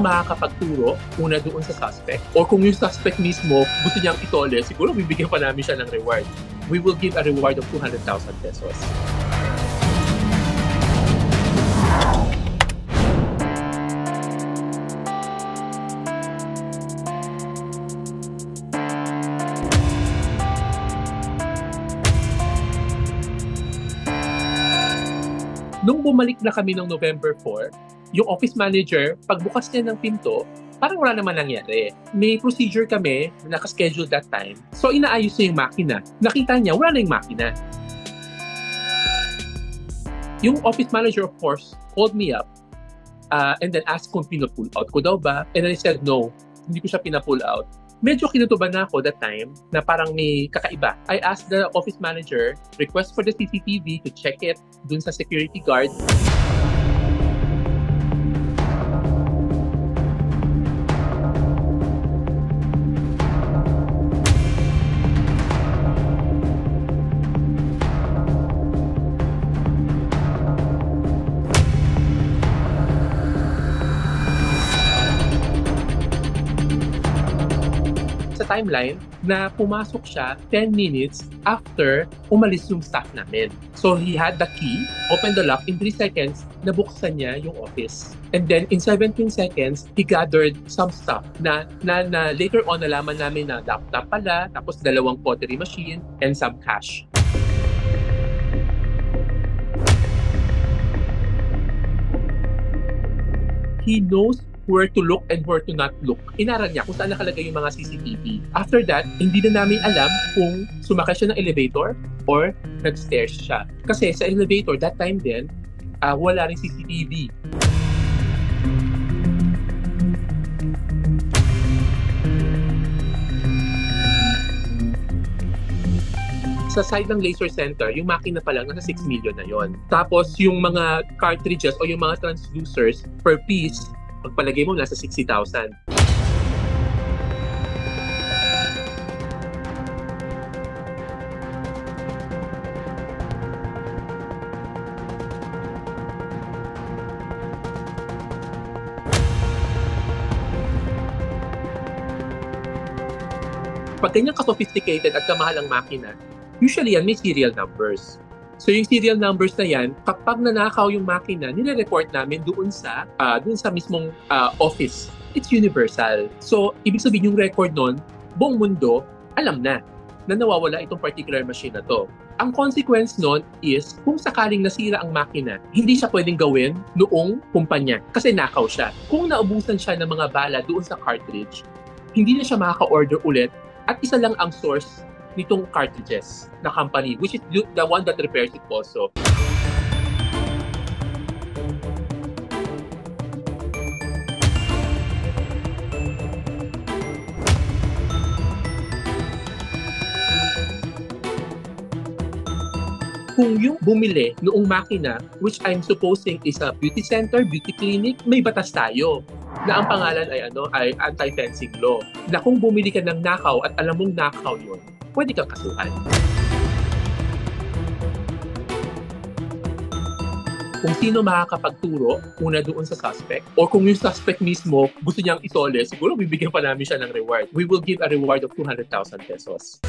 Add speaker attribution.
Speaker 1: makakapagturo, una doon sa suspect, or kung yung suspect mismo gusto niyang itole, siguro bibigyan pa namin siya ng reward. We will give a reward of 200,000 pesos. Nung bumalik na kami ng November 4, yung office manager, pagbukas niya ng pinto, parang wala naman nangyari. May procedure kami na nakaschedule that time. So inaayos niya yung makina. Nakita niya, wala na yung makina. Yung office manager, of course, called me up and then asked kung pinapull out ko daw ba. And then I said, no, hindi ko siya pinapull out. Medyo kinutuban na ako that time na parang may kakaiba. I asked the office manager, request for the CCTV to check it dun sa security guard. Timeline na pumasok siya 10 minutes after umalis yung staff namin. So he had the key, opened the lock, in 3 seconds, nabuksan niya yung office. And then in 17 seconds, he gathered some stuff na later on nalaman namin na laptop pala, tapos 2 pottery machine, and some cash. He knows where to look and where to not look. Inaral niya kung saan nakalagay yung mga CCTV. After that, hindi na namin alam kung sumakay siya ng elevator or nag-stairs siya. Kasi sa elevator, that time din, wala rin CCTV. Sa side ng laser center, yung makina pa lang nasa 6 million na yon. Tapos yung mga cartridges o yung mga transducers per piece, pagpalagay mo, nasa 60,000. Pag ganyan ka-sophisticated at kamahal ang makina, usually yan may serial numbers. So yung serial numbers na yan, kapag nanakaw yung makina, nire-report namin doon sa mismong office. It's universal. So ibig sabihin yung record nun, buong mundo, alam na nawawala itong particular machine na to. Ang consequence nun is, kung sakaling nasira ang makina, hindi siya pwedeng gawin noong kumpanya kasi nakaw siya. Kung naubusan siya ng mga bala doon sa cartridge, hindi na siya makaka-order ulit at isa lang ang source nitong cartridges na company, which is the one that repairs it also. Kung yung bumili noong makina, which I'm supposing is a beauty center, beauty clinic, may batas tayo na ang pangalan ay anti-fencing law. Na kung bumili ka ng nakaw at alam mong nakaw yun, pwede kang kasuhan. Kung sino makakapagturo, una doon sa suspect, or kung yung suspect mismo gusto niyang itole, siguro bibigyan pa namin siya ng reward. We will give a reward of 200,000 pesos.